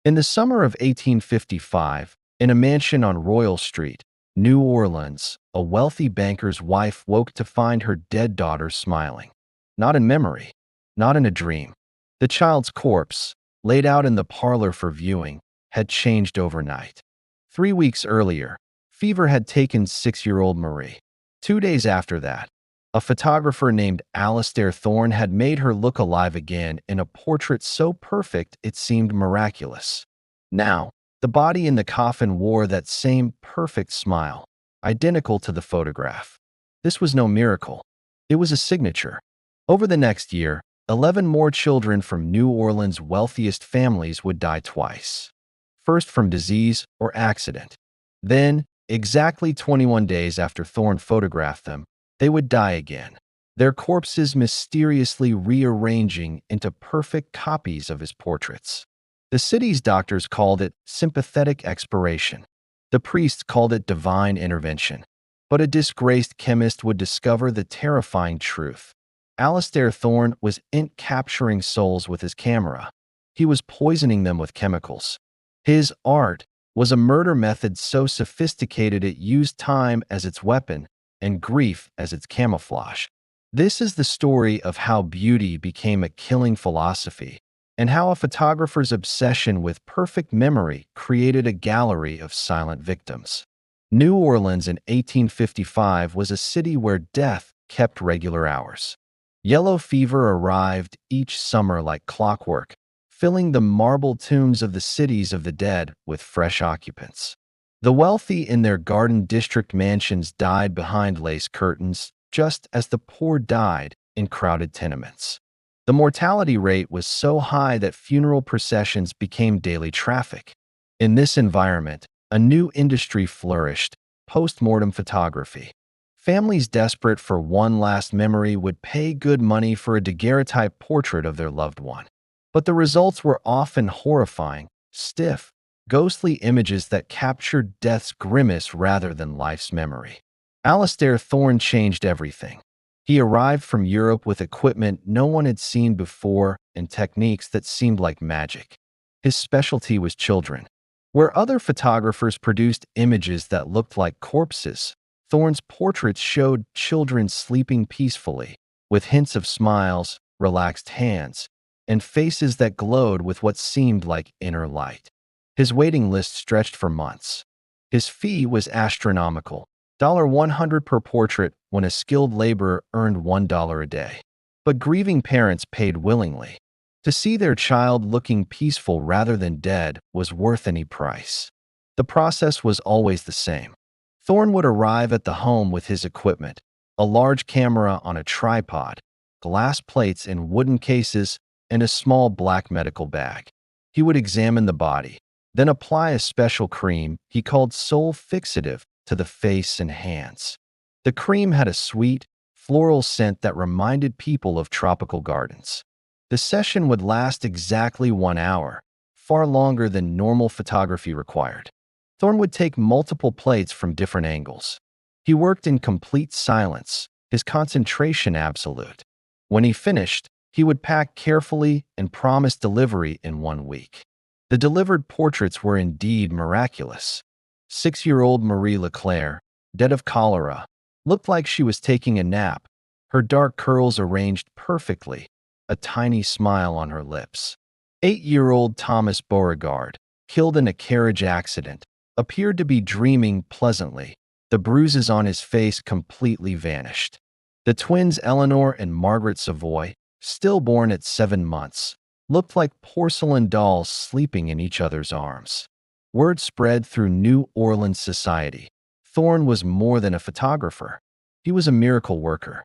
In the summer of 1855, in a mansion on Royal Street, New Orleans, a wealthy banker's wife woke to find her dead daughter smiling. Not in memory, not in a dream. The child's corpse, laid out in the parlor for viewing, had changed overnight. 3 weeks earlier, fever had taken 6-year-old Marie. 2 days after that, a photographer named Alistair Thorne had made her look alive again in a portrait so perfect it seemed miraculous. Now, the body in the coffin wore that same perfect smile, identical to the photograph. This was no miracle. It was a signature. Over the next year, 11 more children from New Orleans' wealthiest families would die twice. First from disease or accident. Then, exactly 21 days after Thorne photographed them, they would die again, their corpses mysteriously rearranging into perfect copies of his portraits. The city's doctors called it sympathetic expiration. The priests called it divine intervention. But a disgraced chemist would discover the terrifying truth. Alistair Thorne wasn't capturing souls with his camera. He was poisoning them with chemicals. His art was a murder method so sophisticated it used time as its weapon and grief as its camouflage. This is the story of how beauty became a killing philosophy, and how a photographer's obsession with perfect memory created a gallery of silent victims. New Orleans in 1855 was a city where death kept regular hours. Yellow fever arrived each summer like clockwork, filling the marble tombs of the cities of the dead with fresh occupants. The wealthy in their Garden District mansions died behind lace curtains, just as the poor died in crowded tenements. The mortality rate was so high that funeral processions became daily traffic. In this environment, a new industry flourished: post-mortem photography. Families desperate for one last memory would pay good money for a daguerreotype portrait of their loved one. But the results were often horrifying, stiff, ghostly images that captured death's grimace rather than life's memory. Alistair Thorne changed everything. He arrived from Europe with equipment no one had seen before and techniques that seemed like magic. His specialty was children. Where other photographers produced images that looked like corpses, Thorne's portraits showed children sleeping peacefully, with hints of smiles, relaxed hands, and faces that glowed with what seemed like inner light. His waiting list stretched for months. His fee was astronomical, $100 per portrait when a skilled laborer earned $1 a day. But grieving parents paid willingly. To see their child looking peaceful rather than dead was worth any price. The process was always the same. Thorne would arrive at the home with his equipment, a large camera on a tripod, glass plates in wooden cases, and a small black medical bag. He would examine the body, then apply a special cream he called soul fixative to the face and hands. The cream had a sweet, floral scent that reminded people of tropical gardens. The session would last exactly 1 hour, far longer than normal photography required. Thorne would take multiple plates from different angles. He worked in complete silence, his concentration absolute. When he finished, he would pack carefully and promise delivery in 1 week. The delivered portraits were indeed miraculous. 6-year-old Marie Leclerc, dead of cholera, looked like she was taking a nap, her dark curls arranged perfectly, a tiny smile on her lips. 8-year-old Thomas Beauregard, killed in a carriage accident, appeared to be dreaming pleasantly, the bruises on his face completely vanished. The twins Eleanor and Margaret Savoy, stillborn at 7 months, looked like porcelain dolls sleeping in each other's arms. Word spread through New Orleans society. Thorne was more than a photographer. He was a miracle worker.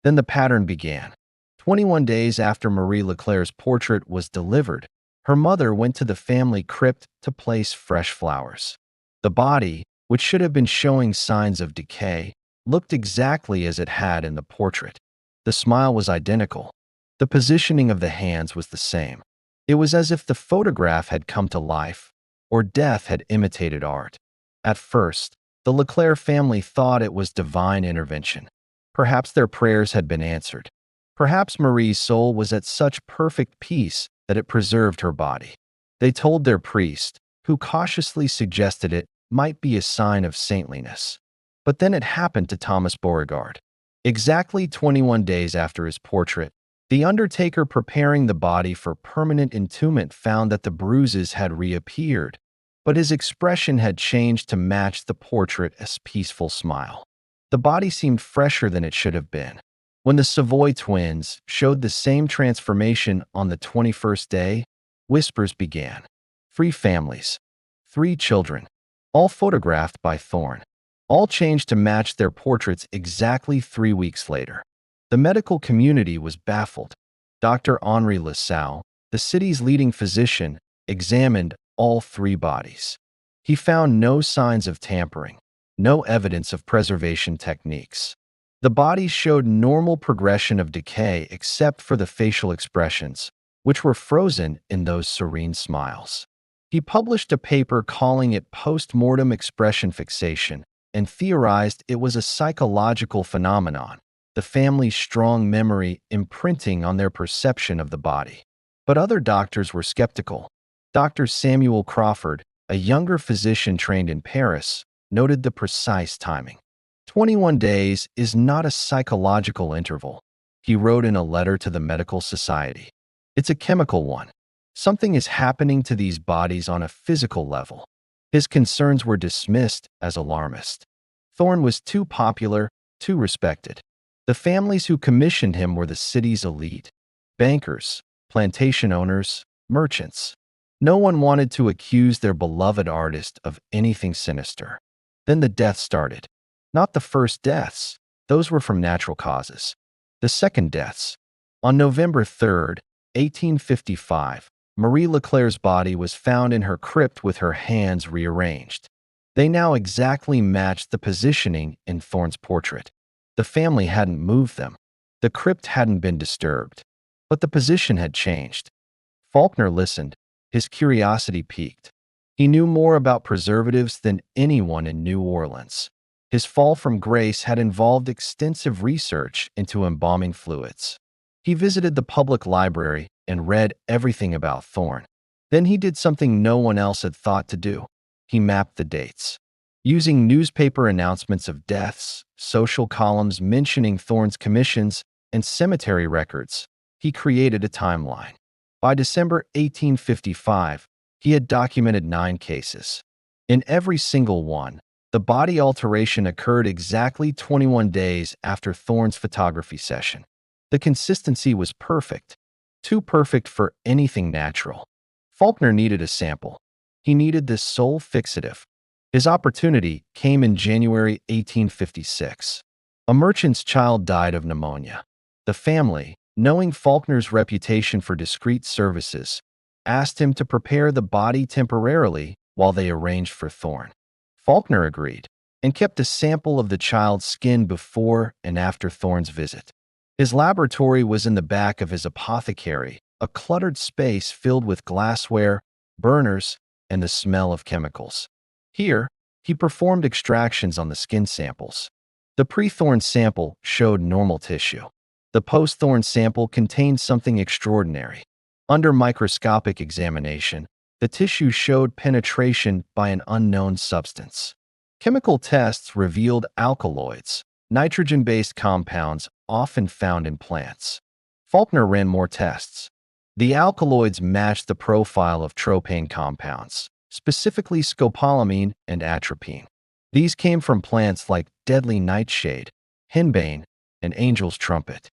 Then the pattern began. 21 days after Marie Leclerc's portrait was delivered, her mother went to the family crypt to place fresh flowers. The body, which should have been showing signs of decay, looked exactly as it had in the portrait. The smile was identical. The positioning of the hands was the same. It was as if the photograph had come to life, or death had imitated art. At first, the Leclerc family thought it was divine intervention. Perhaps their prayers had been answered. Perhaps Marie's soul was at such perfect peace that it preserved her body. They told their priest, who cautiously suggested it might be a sign of saintliness. But then it happened to Thomas Beauregard. Exactly 21 days after his portrait, the undertaker preparing the body for permanent entombment found that the bruises had reappeared, but his expression had changed to match the portrait's peaceful smile. The body seemed fresher than it should have been. When the Savoy twins showed the same transformation on the 21st day, whispers began. 3 families, 3 children, all photographed by Thorne. All changed to match their portraits exactly 3 weeks later. The medical community was baffled. Dr. Henri Lassalle, the city's leading physician, examined all 3 bodies. He found no signs of tampering, no evidence of preservation techniques. The bodies showed normal progression of decay except for the facial expressions, which were frozen in those serene smiles. He published a paper calling it post-mortem expression fixation and theorized it was a psychological phenomenon, the family's strong memory imprinting on their perception of the body. But other doctors were skeptical. Dr. Samuel Crawford, a younger physician trained in Paris, noted the precise timing. 21 days is not a psychological interval, he wrote in a letter to the medical society. It's a chemical one. Something is happening to these bodies on a physical level. His concerns were dismissed as alarmist. Thorne was too popular, too respected. The families who commissioned him were the city's elite. Bankers, plantation owners, merchants. No one wanted to accuse their beloved artist of anything sinister. Then the death started. Not the first deaths. Those were from natural causes. The second deaths. On November 3rd, 1855, Marie Leclerc's body was found in her crypt with her hands rearranged. They now exactly matched the positioning in Thorne's portrait. The family hadn't moved them. The crypt hadn't been disturbed. But the position had changed. Faulkner listened. His curiosity piqued. He knew more about preservatives than anyone in New Orleans. His fall from grace had involved extensive research into embalming fluids. He visited the public library and read everything about Thorne. Then he did something no one else had thought to do. He mapped the dates. Using newspaper announcements of deaths, social columns mentioning Thorne's commissions, and cemetery records, he created a timeline. By December 1855, he had documented 9 cases. In every single one, the body alteration occurred exactly 21 days after Thorne's photography session. The consistency was perfect, too perfect for anything natural. Faulkner needed a sample. He needed this sole fixative. His opportunity came in January 1856. A merchant's child died of pneumonia. The family, knowing Faulkner's reputation for discreet services, asked him to prepare the body temporarily while they arranged for Thorne. Faulkner agreed and kept a sample of the child's skin before and after Thorne's visit. His laboratory was in the back of his apothecary, a cluttered space filled with glassware, burners, and the smell of chemicals. Here, he performed extractions on the skin samples. The pre-Thorne sample showed normal tissue. The post-Thorne sample contained something extraordinary. Under microscopic examination, the tissue showed penetration by an unknown substance. Chemical tests revealed alkaloids, nitrogen-based compounds often found in plants. Faulkner ran more tests. The alkaloids matched the profile of tropane compounds, specifically scopolamine and atropine. These came from plants like deadly nightshade, henbane, and angel's trumpet.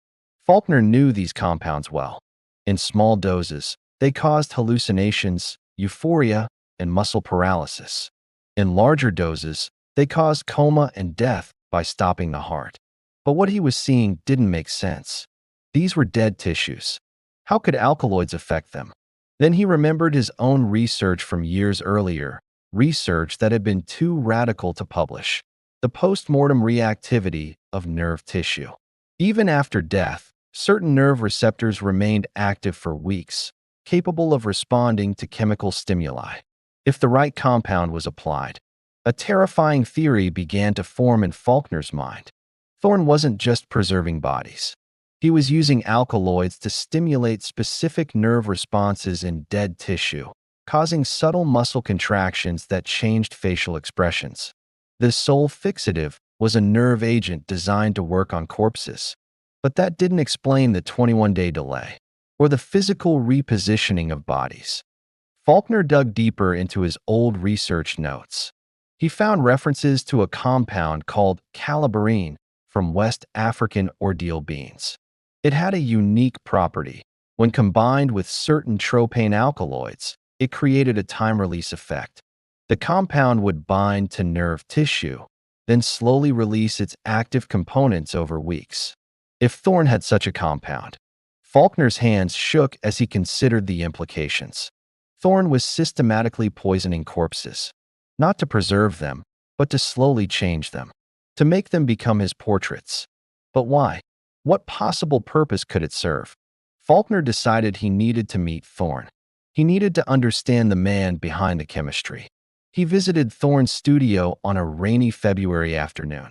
Faulkner knew these compounds well. In small doses, they caused hallucinations, euphoria, and muscle paralysis. In larger doses, they caused coma and death by stopping the heart. But what he was seeing didn't make sense. These were dead tissues. How could alkaloids affect them? Then he remembered his own research from years earlier, research that had been too radical to publish. The post-mortem reactivity of nerve tissue. Even after death, certain nerve receptors remained active for weeks, capable of responding to chemical stimuli. If the right compound was applied, a terrifying theory began to form in Faulkner's mind. Thorne wasn't just preserving bodies. He was using alkaloids to stimulate specific nerve responses in dead tissue, causing subtle muscle contractions that changed facial expressions. The sole fixative was a nerve agent designed to work on corpses, but that didn't explain the 21-day delay or the physical repositioning of bodies. Faulkner dug deeper into his old research notes. He found references to a compound called calabarine from West African ordeal beans. It had a unique property. When combined with certain tropane alkaloids, it created a time-release effect. The compound would bind to nerve tissue, then slowly release its active components over weeks. If Thorne had such a compound, Faulkner's hands shook as he considered the implications. Thorne was systematically poisoning corpses, not to preserve them, but to slowly change them, to make them become his portraits. But why? What possible purpose could it serve? Faulkner decided he needed to meet Thorne. He needed to understand the man behind the chemistry. He visited Thorne's studio on a rainy February afternoon.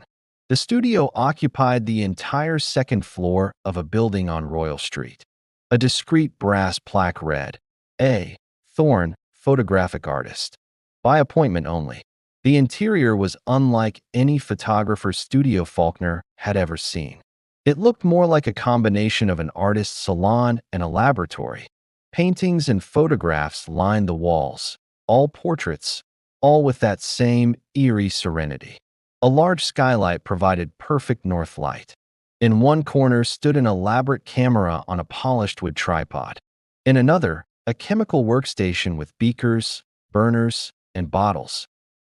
The studio occupied the entire second floor of a building on Royal Street. A discreet brass plaque read, A. Thorne, photographic artist. By appointment only. The interior was unlike any photographer's studio Faulkner had ever seen. It looked more like a combination of an artist's salon and a laboratory. Paintings and photographs lined the walls, all portraits, all with that same eerie serenity. A large skylight provided perfect north light. In one corner stood an elaborate camera on a polished wood tripod. In another, a chemical workstation with beakers, burners, and bottles.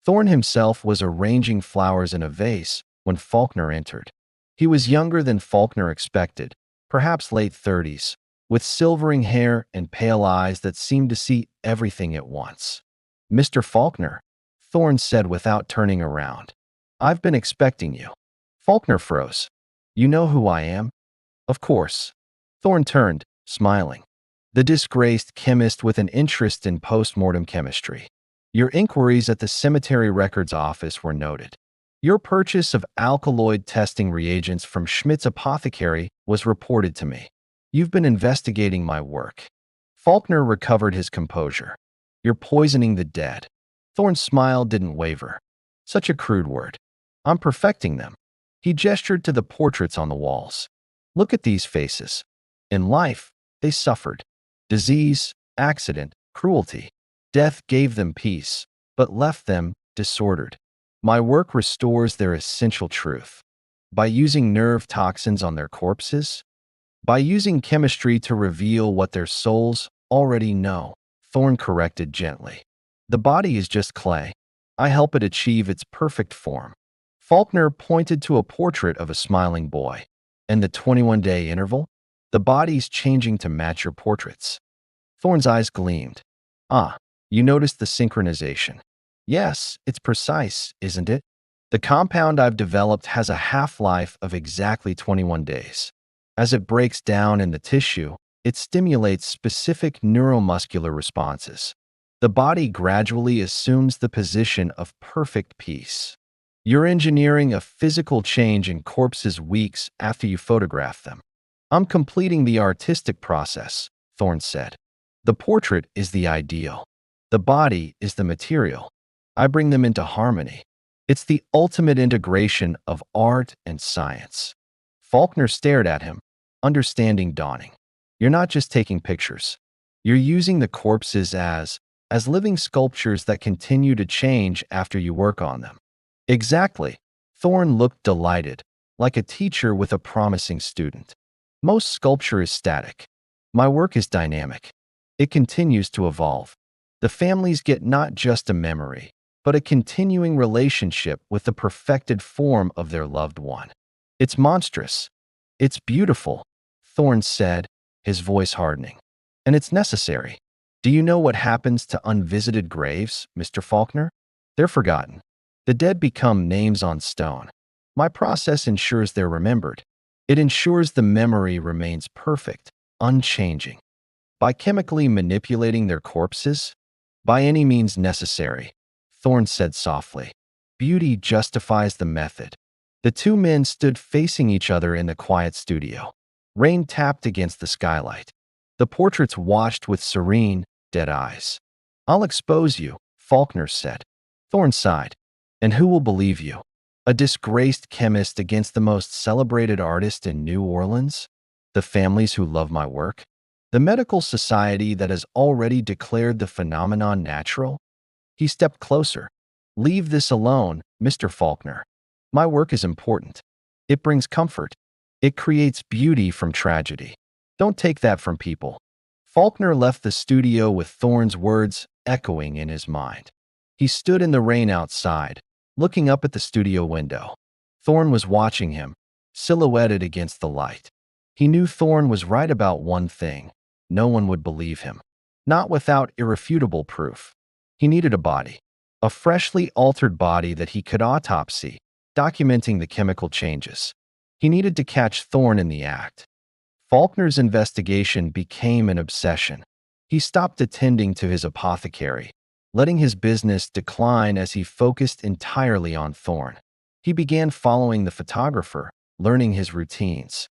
Thorne himself was arranging flowers in a vase when Faulkner entered. He was younger than Faulkner expected, perhaps late 30s, with silvering hair and pale eyes that seemed to see everything at once. "Mr. Faulkner," Thorne said without turning around. "I've been expecting you." Faulkner froze. "You know who I am?" "Of course." Thorne turned, smiling. "The disgraced chemist with an interest in post-mortem chemistry. Your inquiries at the cemetery records office were noted. Your purchase of alkaloid testing reagents from Schmidt's apothecary was reported to me. You've been investigating my work." Faulkner recovered his composure. "You're poisoning the dead." Thorne's smile didn't waver. Such a crude word. "I'm perfecting them." He gestured to the portraits on the walls. "Look at these faces. In life, they suffered. Disease, accident, cruelty. Death gave them peace, but left them disordered. My work restores their essential truth. By using nerve toxins on their corpses, by using chemistry to reveal what their souls already know," Thorne corrected gently. "The body is just clay. I help it achieve its perfect form." Faulkner pointed to a portrait of a smiling boy. "And the 21-day interval? The body's changing to match your portraits." Thorne's eyes gleamed. "Ah, you noticed the synchronization." "Yes, it's precise, isn't it? The compound I've developed has a half-life of exactly 21 days. As it breaks down in the tissue, it stimulates specific neuromuscular responses. The body gradually assumes the position of perfect peace. You're engineering a physical change in corpses weeks after you photograph them." "I'm completing the artistic process," Thorne said. "The portrait is the ideal. The body is the material. I bring them into harmony. It's the ultimate integration of art and science." Faulkner stared at him, understanding dawning. "You're not just taking pictures. You're using the corpses as living sculptures that continue to change after you work on them." "Exactly." Thorne looked delighted, like a teacher with a promising student. "Most sculpture is static. My work is dynamic. It continues to evolve. The families get not just a memory, but a continuing relationship with the perfected form of their loved one. It's monstrous. It's beautiful," Thorne said, his voice hardening. "And it's necessary. Do you know what happens to unvisited graves, Mr. Faulkner? They're forgotten. The dead become names on stone. My process ensures they're remembered. It ensures the memory remains perfect, unchanging. By chemically manipulating their corpses? By any means necessary," Thorne said softly. "Beauty justifies the method." The two men stood facing each other in the quiet studio. Rain tapped against the skylight. The portraits watched with serene, dead eyes. I'll expose you, Faulkner said. Thorne sighed. And who will believe you? A disgraced chemist against the most celebrated artist in New Orleans? The families who love my work? The medical society that has already declared the phenomenon natural? He stepped closer. Leave this alone, Mr. Faulkner. My work is important. It brings comfort. It creates beauty from tragedy. Don't take that from people. Faulkner left the studio with Thorne's words echoing in his mind. He stood in the rain outside, looking up at the studio window. Thorne was watching him, silhouetted against the light. He knew Thorne was right about one thing. No one would believe him. Not without irrefutable proof. He needed a body. A freshly altered body that he could autopsy, documenting the chemical changes. He needed to catch Thorne in the act. Faulkner's investigation became an obsession. He stopped attending to his apothecary, letting his business decline as he focused entirely on Thorne. He began following the photographer, learning his routines.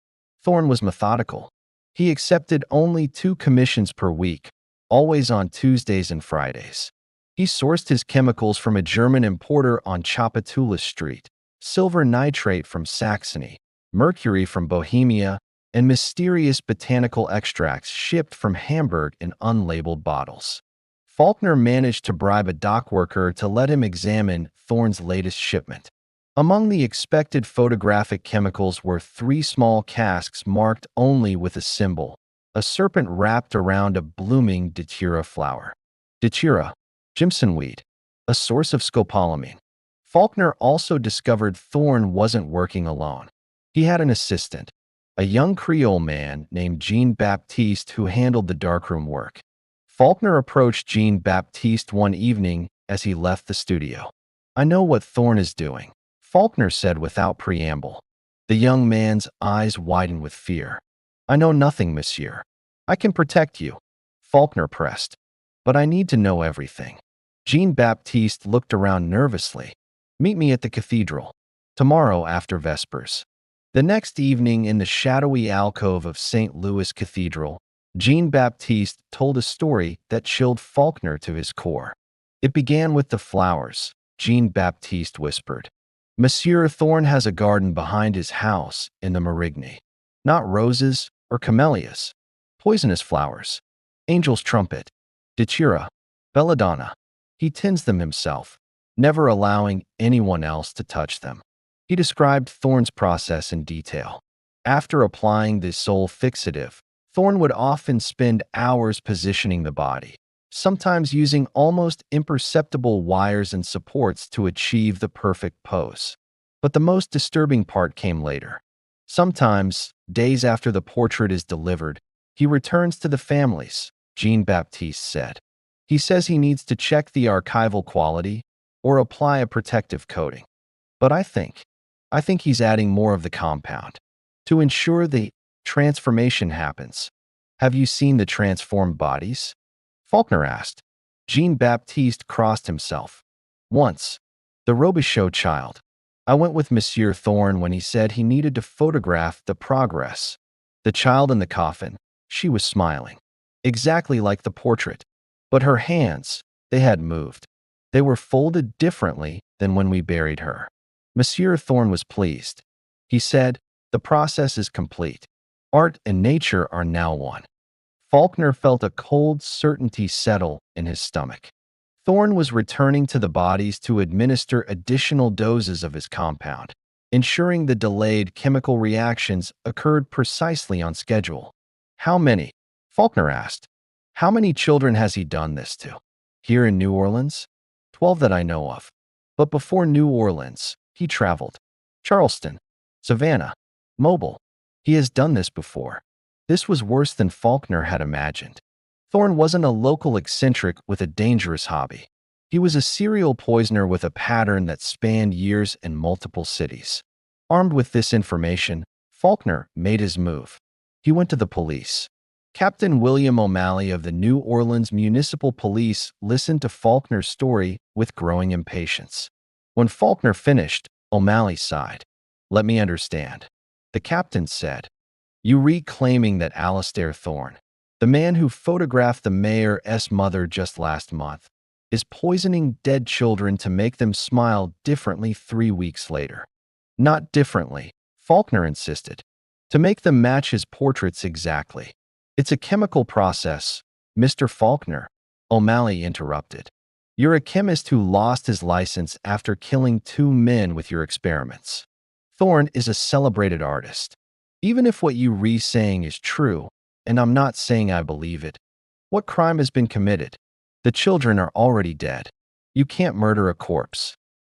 Thorne was methodical. He accepted only 2 commissions per week, always on Tuesdays and Fridays. He sourced his chemicals from a German importer on Tchoupitoulas Street, silver nitrate from Saxony, mercury from Bohemia, and mysterious botanical extracts shipped from Hamburg in unlabeled bottles. Faulkner managed to bribe a dock worker to let him examine Thorne's latest shipment. Among the expected photographic chemicals were 3 small casks marked only with a symbol, a serpent wrapped around a blooming datura flower. Datura, Jimson weed, a source of scopolamine. Faulkner also discovered Thorne wasn't working alone. He had an assistant, a young Creole man named Jean-Baptiste who handled the darkroom work. Faulkner approached Jean-Baptiste one evening as he left the studio. I know what Thorne is doing, Faulkner said without preamble. The young man's eyes widened with fear. I know nothing, monsieur. I can protect you, Faulkner pressed. But I need to know everything. Jean-Baptiste looked around nervously. Meet me at the cathedral. Tomorrow after Vespers. The next evening in the shadowy alcove of St. Louis Cathedral, Jean-Baptiste told a story that chilled Faulkner to his core. It began with the flowers, Jean-Baptiste whispered. Monsieur Thorne has a garden behind his house in the Marigny. Not roses or camellias. Poisonous flowers. Angel's trumpet. Datura. Belladonna. He tends them himself, never allowing anyone else to touch them. He described Thorne's process in detail. After applying the sole fixative, Thorne would often spend hours positioning the body, sometimes using almost imperceptible wires and supports to achieve the perfect pose. But the most disturbing part came later. Sometimes, days after the portrait is delivered, he returns to the families, Jean-Baptiste said. He says he needs to check the archival quality or apply a protective coating. But I think he's adding more of the compound to ensure the transformation happens. Have you seen the transformed bodies? Faulkner asked. Jean-Baptiste crossed himself. Once. The Robichaud child. I went with Monsieur Thorne when he said he needed to photograph the progress. The child in the coffin. She was smiling. Exactly like the portrait. But her hands, they had moved. They were folded differently than when we buried her. Monsieur Thorne was pleased. He said, the process is complete. Art and nature are now one. Faulkner felt a cold certainty settle in his stomach. Thorne was returning to the bodies to administer additional doses of his compound, ensuring the delayed chemical reactions occurred precisely on schedule. How many? Faulkner asked. How many children has he done this to? Here in New Orleans? 12 that I know of. But before New Orleans, he traveled. Charleston, Savannah, Mobile. He has done this before. This was worse than Faulkner had imagined. Thorne wasn't a local eccentric with a dangerous hobby. He was a serial poisoner with a pattern that spanned years in multiple cities. Armed with this information, Faulkner made his move. He went to the police. Captain William O'Malley of the New Orleans Municipal Police listened to Faulkner's story with growing impatience. When Faulkner finished, O'Malley sighed. Let me understand. The captain said, you reclaiming that Alistair Thorne. The man who photographed the mayor's mother just last month is poisoning dead children to make them smile differently 3 weeks later. Not differently, Faulkner insisted. To make them match his portraits exactly. It's a chemical process, Mr. Faulkner, O'Malley interrupted. You're a chemist who lost his license after killing 2 men with your experiments. Thorne is a celebrated artist. Even if what you re-saying is true, and I'm not saying I believe it, what crime has been committed? The children are already dead. You can't murder a corpse.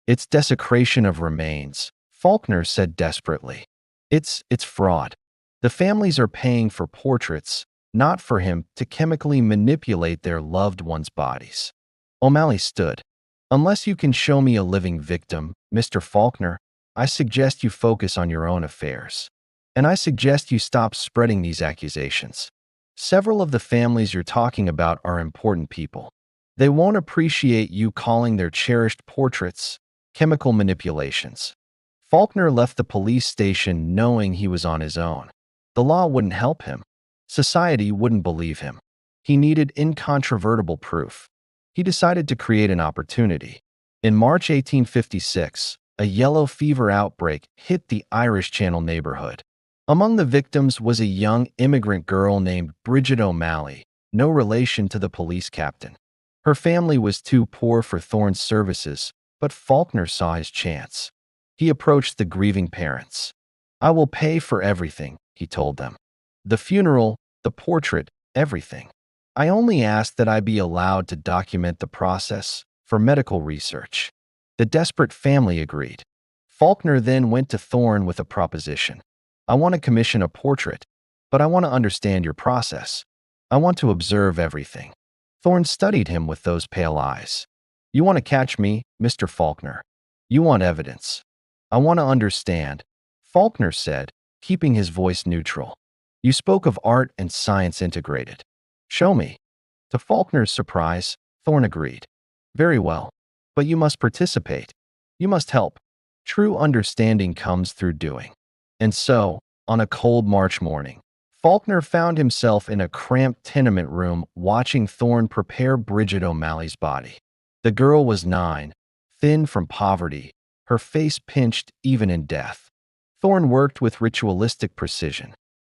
It's desecration of remains, Faulkner said desperately. It's fraud. The families are paying for portraits, not for him to chemically manipulate their loved ones' bodies. O'Malley stood. Unless you can show me a living victim, Mr. Faulkner, I suggest you focus on your own affairs. And I suggest you stop spreading these accusations. Several of the families you're talking about are important people. They won't appreciate you calling their cherished portraits chemical manipulations. Faulkner left the police station knowing he was on his own. The law wouldn't help him. Society wouldn't believe him. He needed incontrovertible proof. He decided to create an opportunity. In March 1856, a yellow fever outbreak hit the Irish Channel neighborhood. Among the victims was a young immigrant girl named Bridget O'Malley, no relation to the police captain. Her family was too poor for Thorne's services, but Faulkner saw his chance. He approached the grieving parents. I will pay for everything, he told them. The funeral, the portrait, everything. I only ask that I be allowed to document the process for medical research. The desperate family agreed. Faulkner then went to Thorne with a proposition. I want to commission a portrait, but I want to understand your process. I want to observe everything. Thorne studied him with those pale eyes. You want to catch me, Mr. Faulkner. You want evidence. I want to understand, Faulkner said, keeping his voice neutral. You spoke of art and science integrated. Show me. To Faulkner's surprise, Thorne agreed. Very well, but you must participate. You must help. True understanding comes through doing. And so, on a cold March morning, Faulkner found himself in a cramped tenement room watching Thorne prepare Bridget O'Malley's body. The girl was 9, thin from poverty, her face pinched even in death. Thorne worked with ritualistic precision.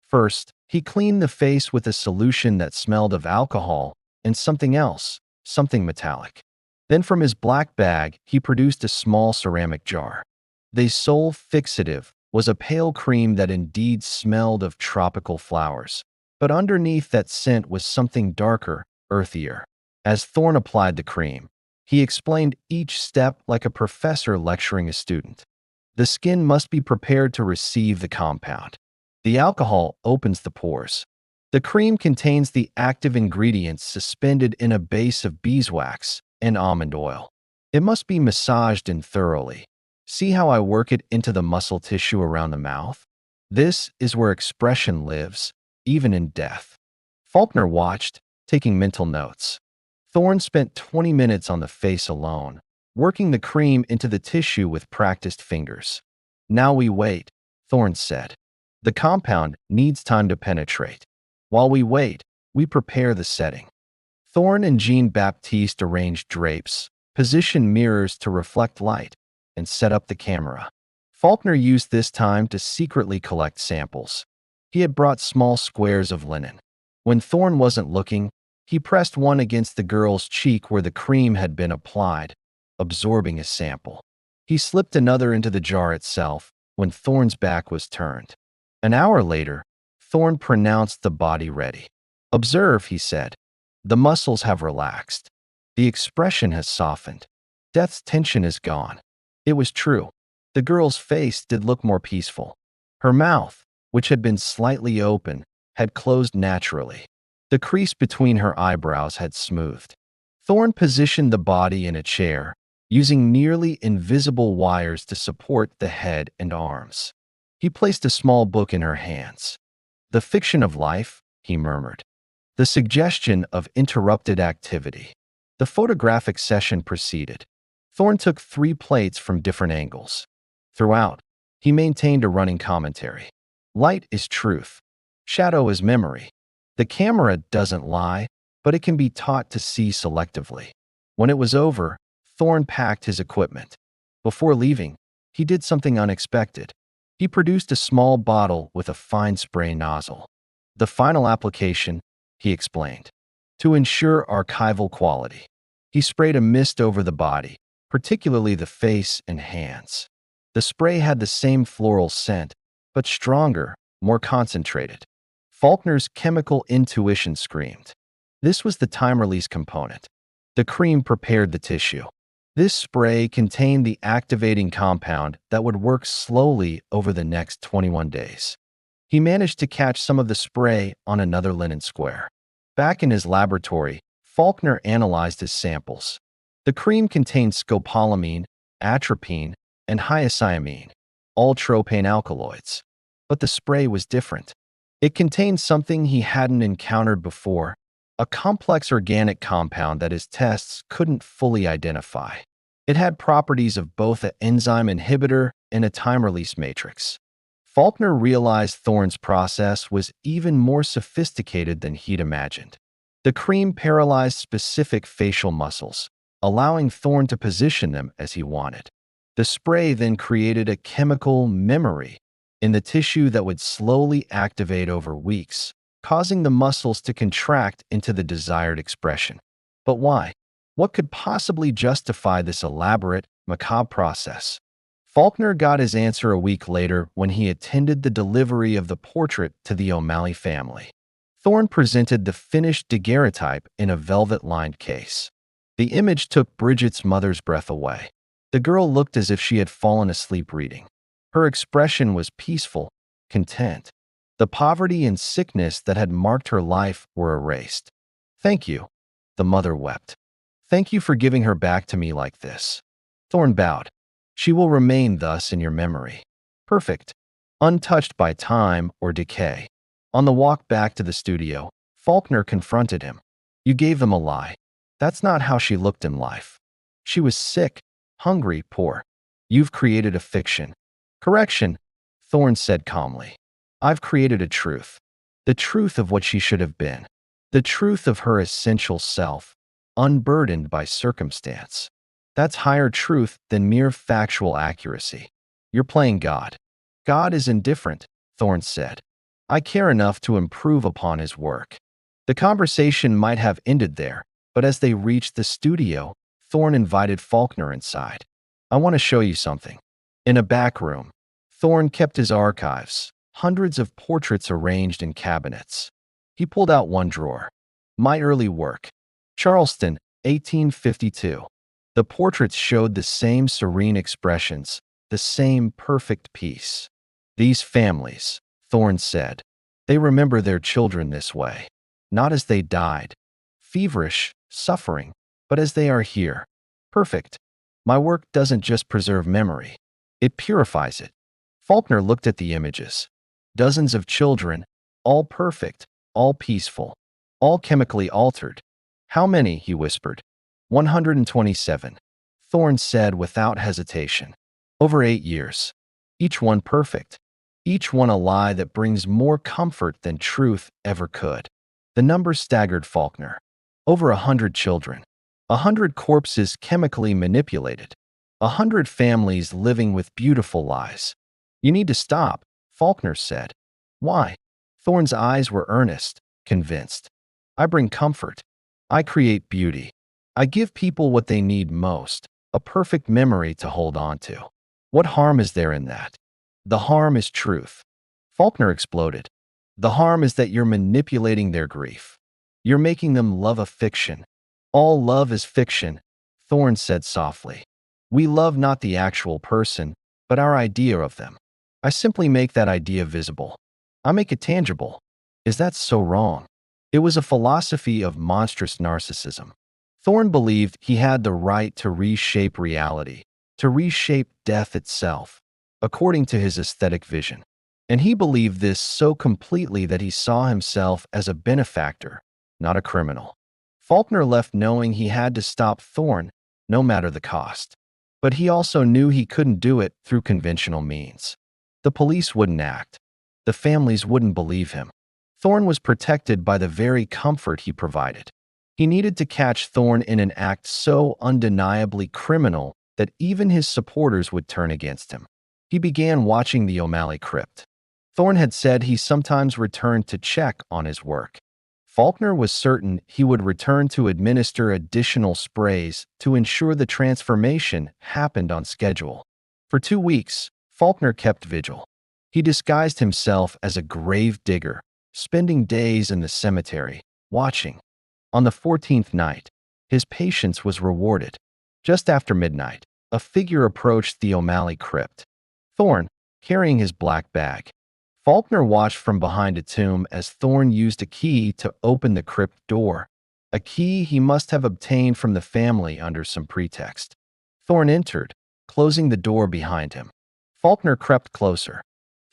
First, he cleaned the face with a solution that smelled of alcohol and something else, something metallic. Then from his black bag, he produced a small ceramic jar. The sole fixative was a pale cream that indeed smelled of tropical flowers, but underneath that scent was something darker, earthier. As Thorne applied the cream, he explained each step like a professor lecturing a student. The skin must be prepared to receive the compound. The alcohol opens the pores. The cream contains the active ingredients suspended in a base of beeswax and almond oil. It must be massaged in thoroughly. See how I work it into the muscle tissue around the mouth? This is where expression lives, even in death. Faulkner watched, taking mental notes. Thorne spent 20 minutes on the face alone, working the cream into the tissue with practiced fingers. Now we wait, Thorne said. The compound needs time to penetrate. While we wait, we prepare the setting. Thorne and Jean-Baptiste arranged drapes, positioned mirrors to reflect light, and set up the camera. Faulkner used this time to secretly collect samples. He had brought small squares of linen. When Thorne wasn't looking, he pressed one against the girl's cheek where the cream had been applied, absorbing a sample. He slipped another into the jar itself when Thorne's back was turned. An hour later, Thorne pronounced the body ready. Observe, he said. The muscles have relaxed. The expression has softened. Death's tension is gone. It was true. The girl's face did look more peaceful. Her mouth, which had been slightly open, had closed naturally. The crease between her eyebrows had smoothed. Thorne positioned the body in a chair, using nearly invisible wires to support the head and arms. He placed a small book in her hands. The fiction of life, he murmured. The suggestion of interrupted activity. The photographic session proceeded. Thorne took 3 plates from different angles. Throughout, he maintained a running commentary. Light is truth. Shadow is memory. The camera doesn't lie, but it can be taught to see selectively. When it was over, Thorne packed his equipment. Before leaving, he did something unexpected. He produced a small bottle with a fine spray nozzle. The final application, he explained, to ensure archival quality. He sprayed a mist over the body, particularly the face and hands. The spray had the same floral scent, but stronger, more concentrated. Faulkner's chemical intuition screamed. This was the time-release component. The cream prepared the tissue. This spray contained the activating compound that would work slowly over the next 21 days. He managed to catch some of the spray on another linen square. Back in his laboratory, Faulkner analyzed his samples. The cream contained scopolamine, atropine, and hyoscyamine, all tropane alkaloids. But the spray was different. It contained something he hadn't encountered before, a complex organic compound that his tests couldn't fully identify. It had properties of both an enzyme inhibitor and a time-release matrix. Faulkner realized Thorne's process was even more sophisticated than he'd imagined. The cream paralyzed specific facial muscles, allowing Thorne to position them as he wanted. The spray then created a chemical memory in the tissue that would slowly activate over weeks, causing the muscles to contract into the desired expression. But why? What could possibly justify this elaborate, macabre process? Faulkner got his answer a week later when he attended the delivery of the portrait to the O'Malley family. Thorne presented the finished daguerreotype in a velvet-lined case. The image took Bridget's mother's breath away. The girl looked as if she had fallen asleep reading. Her expression was peaceful, content. The poverty and sickness that had marked her life were erased. "Thank you," the mother wept. "Thank you for giving her back to me like this." Thorne bowed. "She will remain thus in your memory. Perfect, untouched by time or decay." On the walk back to the studio, Faulkner confronted him. "You gave them a lie. That's not how she looked in life. She was sick, hungry, poor. You've created a fiction." "Correction," Thorne said calmly. "I've created a truth. The truth of what she should have been. The truth of her essential self, unburdened by circumstance. That's higher truth than mere factual accuracy. You're playing God." "God is indifferent," Thorne said. "I care enough to improve upon his work." The conversation might have ended there, but as they reached the studio, Thorne invited Faulkner inside. "I want to show you something." In a back room, Thorne kept his archives, hundreds of portraits arranged in cabinets. He pulled out one drawer. "My early work. Charleston, 1852. The portraits showed the same serene expressions, the same perfect peace. These families," Thorne said, "they remember their children this way. Not as they died, feverish, suffering, but as they are here, perfect. My work doesn't just preserve memory. It purifies it." Faulkner looked at the images. Dozens of children, all perfect, all peaceful, all chemically altered. "How many?" he whispered. 127, Thorne said without hesitation. "Over 8 years. Each one perfect. Each one a lie that brings more comfort than truth ever could." The numbers staggered Faulkner. Over 100 children. 100 corpses chemically manipulated. 100 families living with beautiful lies. "You need to stop," Faulkner said. "Why?" Thorne's eyes were earnest, convinced. "I bring comfort. I create beauty. I give people what they need most, a perfect memory to hold on to. What harm is there in that?" "The harm is truth." Faulkner exploded. "The harm is that you're manipulating their grief. You're making them love a fiction." "All love is fiction," Thorne said softly. "We love not the actual person, but our idea of them. I simply make that idea visible. I make it tangible. Is that so wrong?" It was a philosophy of monstrous narcissism. Thorne believed he had the right to reshape reality, to reshape death itself, according to his aesthetic vision. And he believed this so completely that he saw himself as a benefactor, not a criminal. Faulkner left knowing he had to stop Thorne, no matter the cost. But he also knew he couldn't do it through conventional means. The police wouldn't act. The families wouldn't believe him. Thorne was protected by the very comfort he provided. He needed to catch Thorne in an act so undeniably criminal that even his supporters would turn against him. He began watching the O'Malley Crypt. Thorne had said he sometimes returned to check on his work. Faulkner was certain he would return to administer additional sprays to ensure the transformation happened on schedule. For 2 weeks, Faulkner kept vigil. He disguised himself as a grave digger, spending days in the cemetery, watching. On the 14th night, his patience was rewarded. Just after midnight, a figure approached the O'Malley Crypt. Thorne, carrying his black bag. Faulkner watched from behind a tomb as Thorne used a key to open the crypt door, a key he must have obtained from the family under some pretext. Thorne entered, closing the door behind him. Faulkner crept closer.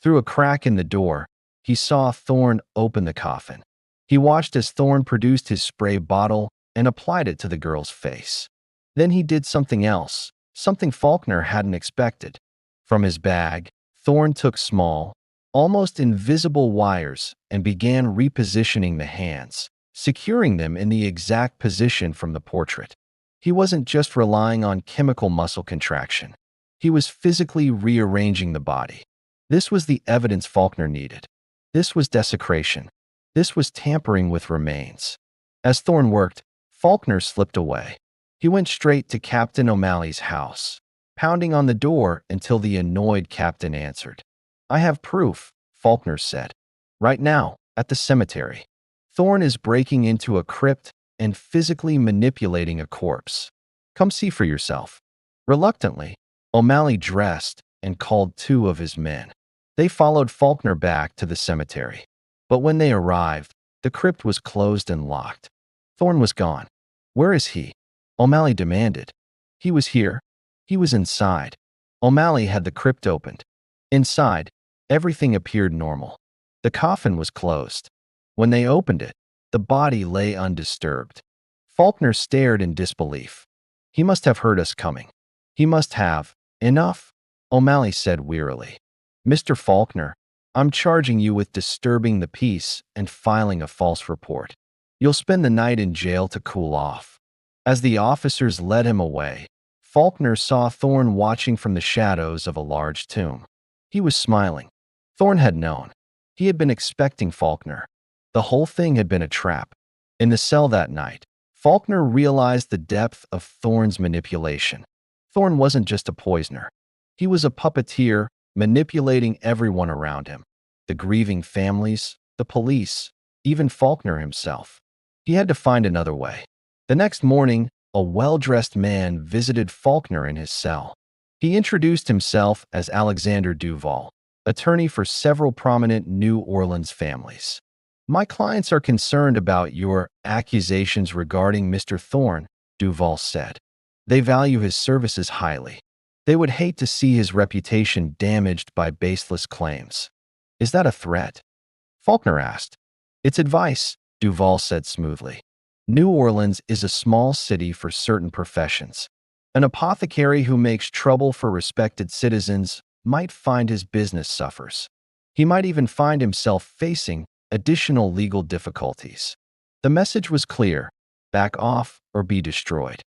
Through a crack in the door, he saw Thorne open the coffin. He watched as Thorne produced his spray bottle and applied it to the girl's face. Then he did something else, something Faulkner hadn't expected. From his bag, Thorne took small, almost invisible wires and began repositioning the hands, securing them in the exact position from the portrait. He wasn't just relying on chemical muscle contraction. He was physically rearranging the body. This was the evidence Faulkner needed. This was desecration. This was tampering with remains. As Thorne worked, Faulkner slipped away. He went straight to Captain O'Malley's house, pounding on the door until the annoyed captain answered. "I have proof," Faulkner said. "Right now, at the cemetery. Thorne is breaking into a crypt and physically manipulating a corpse. Come see for yourself." Reluctantly, O'Malley dressed and called 2 of his men. They followed Faulkner back to the cemetery. But when they arrived, the crypt was closed and locked. Thorne was gone. "Where is he?" O'Malley demanded. "He was here. He was inside." O'Malley had the crypt opened. Inside, everything appeared normal. The coffin was closed. When they opened it, the body lay undisturbed. Faulkner stared in disbelief. "He must have heard us coming. He must have." "Enough," O'Malley said wearily. "Mr. Faulkner, I'm charging you with disturbing the peace and filing a false report. You'll spend the night in jail to cool off." As the officers led him away, Faulkner saw Thorne watching from the shadows of a large tomb. He was smiling. Thorne had known. He had been expecting Faulkner. The whole thing had been a trap. In the cell that night, Faulkner realized the depth of Thorne's manipulation. Thorne wasn't just a poisoner. He was a puppeteer, manipulating everyone around him. The grieving families, the police, even Faulkner himself. He had to find another way. The next morning, a well-dressed man visited Faulkner in his cell. He introduced himself as Alexander Duval, attorney for several prominent New Orleans families. "My clients are concerned about your accusations regarding Mr. Thorne," Duval said. "They value his services highly. They would hate to see his reputation damaged by baseless claims." "Is that a threat?" Faulkner asked. "It's advice," Duval said smoothly. "New Orleans is a small city for certain professions. An apothecary who makes trouble for respected citizens might find his business suffers. He might even find himself facing additional legal difficulties." The message was clear: back off or be destroyed.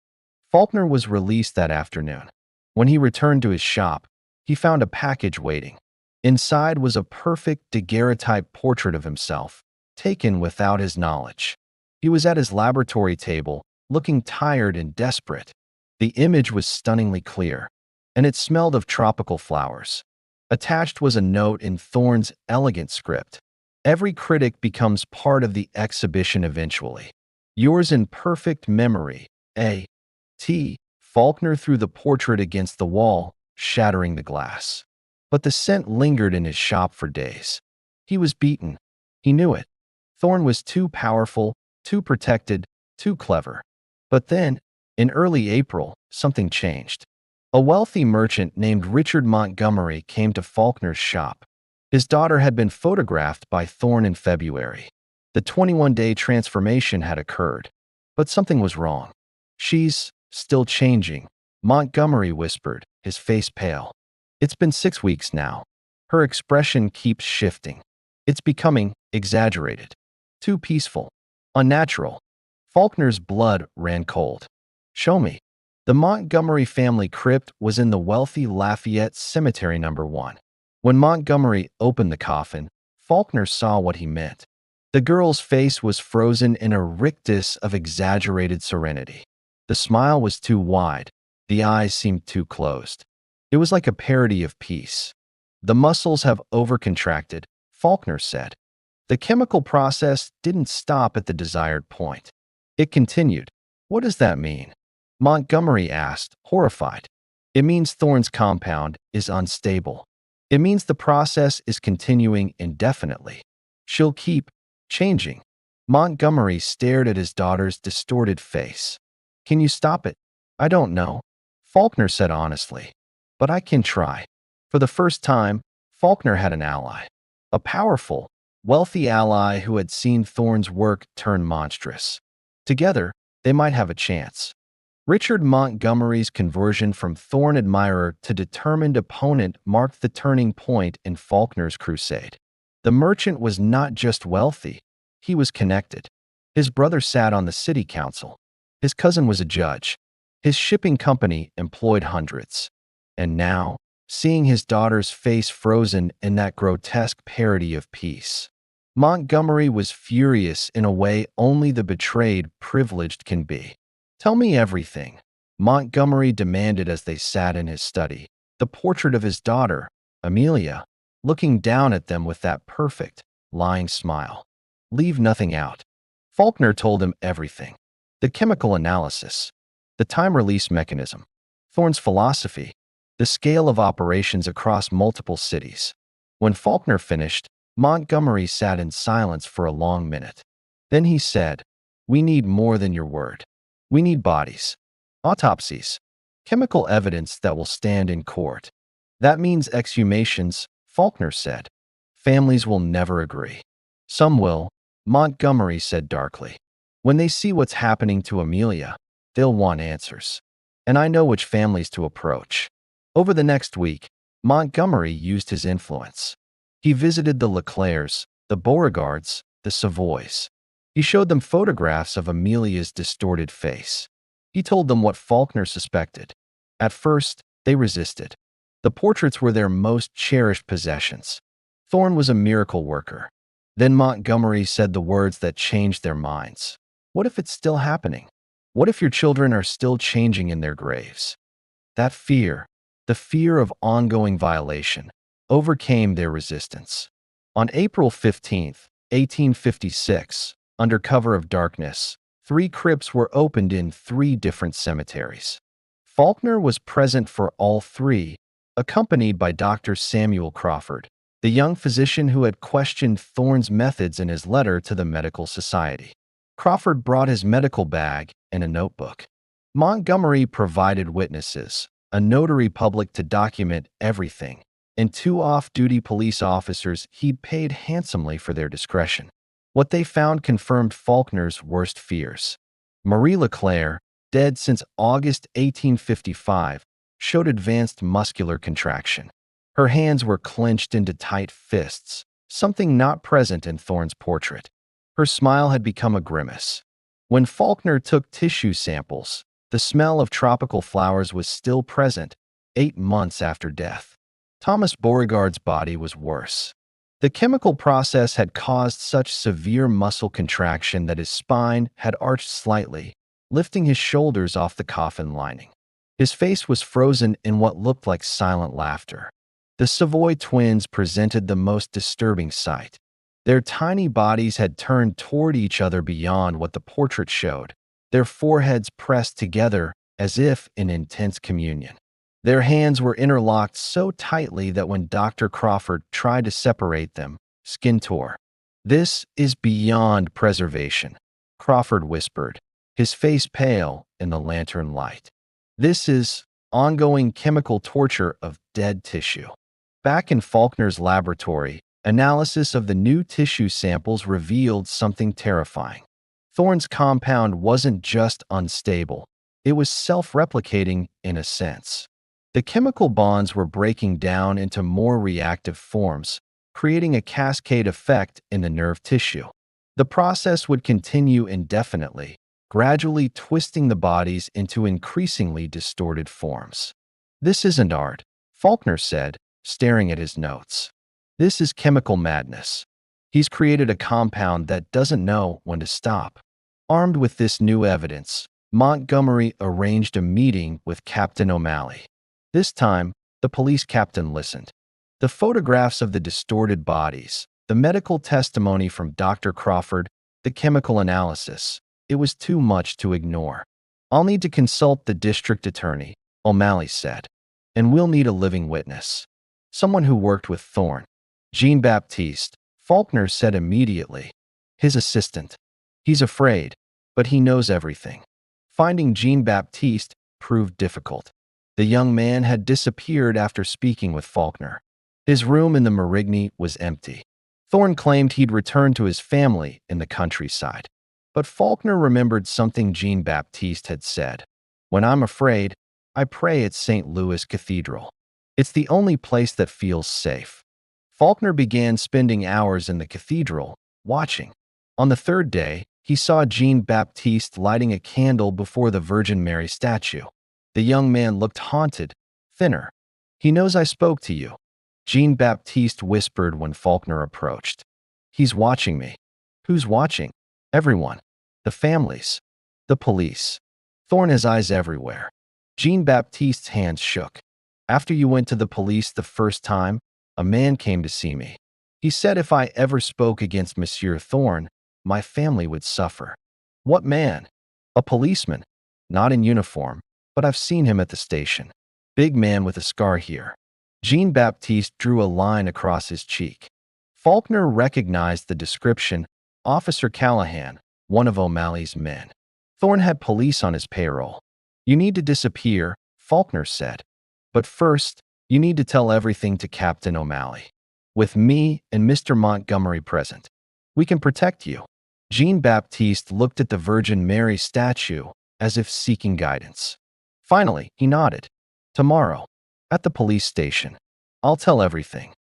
Faulkner was released that afternoon. When he returned to his shop, he found a package waiting. Inside was a perfect daguerreotype portrait of himself, taken without his knowledge. He was at his laboratory table, looking tired and desperate. The image was stunningly clear, and it smelled of tropical flowers. Attached was a note in Thorne's elegant script: "Every critic becomes part of the exhibition eventually. Yours in perfect memory, A.T." Faulkner threw the portrait against the wall, shattering the glass. But the scent lingered in his shop for days. He was beaten. He knew it. Thorne was too powerful, too protected, too clever. But then, in early April, something changed. A wealthy merchant named Richard Montgomery came to Faulkner's shop. His daughter had been photographed by Thorne in February. The 21-day transformation had occurred. But something was wrong. "She's still changing," Montgomery whispered, his face pale. "It's been 6 weeks now. Her expression keeps shifting. It's becoming exaggerated." Too peaceful. Unnatural. Faulkner's blood ran cold. Show me. The Montgomery family crypt was in the wealthy Lafayette Cemetery No. 1. When Montgomery opened the coffin, Faulkner saw what he meant. The girl's face was frozen in a rictus of exaggerated serenity. The smile was too wide. The eyes seemed too closed. It was like a parody of peace. The muscles have overcontracted, Faulkner said. The chemical process didn't stop at the desired point. It continued. What does that mean? Montgomery asked, horrified. It means Thorne's compound is unstable. It means the process is continuing indefinitely. She'll keep changing. Montgomery stared at his daughter's distorted face. Can you stop it? I don't know, Faulkner said honestly. But I can try. For the first time, Faulkner had an ally. A powerful, wealthy ally who had seen Thorne's work turn monstrous. Together, they might have a chance. Richard Montgomery's conversion from Thorne admirer to determined opponent marked the turning point in Faulkner's crusade. The merchant was not just wealthy, he was connected. His brother sat on the city council. His cousin was a judge. His shipping company employed hundreds. And now, seeing his daughter's face frozen in that grotesque parody of peace, Montgomery was furious in a way only the betrayed privileged can be. Tell me everything, Montgomery demanded as they sat in his study, the portrait of his daughter, Amelia, looking down at them with that perfect, lying smile. Leave nothing out. Faulkner told him everything. The chemical analysis, the time-release mechanism, Thorne's philosophy, the scale of operations across multiple cities. When Faulkner finished, Montgomery sat in silence for a long minute. Then he said, "We need more than your word. We need bodies, autopsies, chemical evidence that will stand in court." That means exhumations, Faulkner said. Families will never agree. Some will, Montgomery said darkly. When they see what's happening to Amelia, they'll want answers. And I know which families to approach. Over the next week, Montgomery used his influence. He visited the Leclercs, the Beauregards, the Savoys. He showed them photographs of Amelia's distorted face. He told them what Faulkner suspected. At first, they resisted. The portraits were their most cherished possessions. Thorne was a miracle worker. Then Montgomery said the words that changed their minds. What if it's still happening? What if your children are still changing in their graves? That fear, the fear of ongoing violation, overcame their resistance. On April 15, 1856, under cover of darkness, 3 crypts were opened in 3 different cemeteries. Faulkner was present for all 3, accompanied by Dr. Samuel Crawford, the young physician who had questioned Thorne's methods in his letter to the medical society. Crawford brought his medical bag and a notebook. Montgomery provided witnesses, a notary public to document everything, and 2 off-duty police officers he paid handsomely for their discretion. What they found confirmed Faulkner's worst fears. Marie Leclerc, dead since August 1855, showed advanced muscular contraction. Her hands were clenched into tight fists, something not present in Thorne's portrait. Her smile had become a grimace. When Faulkner took tissue samples, the smell of tropical flowers was still present 8 months after death. Thomas Beauregard's body was worse. The chemical process had caused such severe muscle contraction that his spine had arched slightly, lifting his shoulders off the coffin lining. His face was frozen in what looked like silent laughter. The Savoy twins presented the most disturbing sight. Their tiny bodies had turned toward each other beyond what the portrait showed, their foreheads pressed together as if in intense communion. Their hands were interlocked so tightly that when Dr. Crawford tried to separate them, skin tore. "This is beyond preservation," Crawford whispered, his face pale in the lantern light. "This is ongoing chemical torture of dead tissue." Back in Faulkner's laboratory, analysis of the new tissue samples revealed something terrifying. Thorne's compound wasn't just unstable, it was self-replicating in a sense. The chemical bonds were breaking down into more reactive forms, creating a cascade effect in the nerve tissue. The process would continue indefinitely, gradually twisting the bodies into increasingly distorted forms. This isn't art, Faulkner said, staring at his notes. This is chemical madness. He's created a compound that doesn't know when to stop. Armed with this new evidence, Montgomery arranged a meeting with Captain O'Malley. This time, the police captain listened. The photographs of the distorted bodies, the medical testimony from Dr. Crawford, the chemical analysis, it was too much to ignore. I'll need to consult the district attorney, O'Malley said. And we'll need a living witness. Someone who worked with Thorne. Jean-Baptiste, Faulkner said immediately. His assistant. He's afraid, but he knows everything. Finding Jean-Baptiste proved difficult. The young man had disappeared after speaking with Faulkner. His room in the Marigny was empty. Thorne claimed he'd returned to his family in the countryside. But Faulkner remembered something Jean-Baptiste had said. When I'm afraid, I pray at St. Louis Cathedral. It's the only place that feels safe. Faulkner began spending hours in the cathedral, watching. On the third day, he saw Jean-Baptiste lighting a candle before the Virgin Mary statue. The young man looked haunted, thinner. He knows I spoke to you, Jean-Baptiste whispered when Faulkner approached. He's watching me. Who's watching? Everyone. The families. The police. Thorne has eyes everywhere. Jean-Baptiste's hands shook. After you went to the police the first time, a man came to see me. He said if I ever spoke against Monsieur Thorne, my family would suffer. What man? A policeman. Not in uniform, but I've seen him at the station. Big man with a scar here. Jean-Baptiste drew a line across his cheek. Faulkner recognized the description. Officer Callahan, one of O'Malley's men. Thorne had police on his payroll. You need to disappear, Faulkner said. But first, you need to tell everything to Captain O'Malley. With me and Mr. Montgomery present, we can protect you. Jean-Baptiste looked at the Virgin Mary statue as if seeking guidance. Finally, he nodded. Tomorrow, at the police station, I'll tell everything.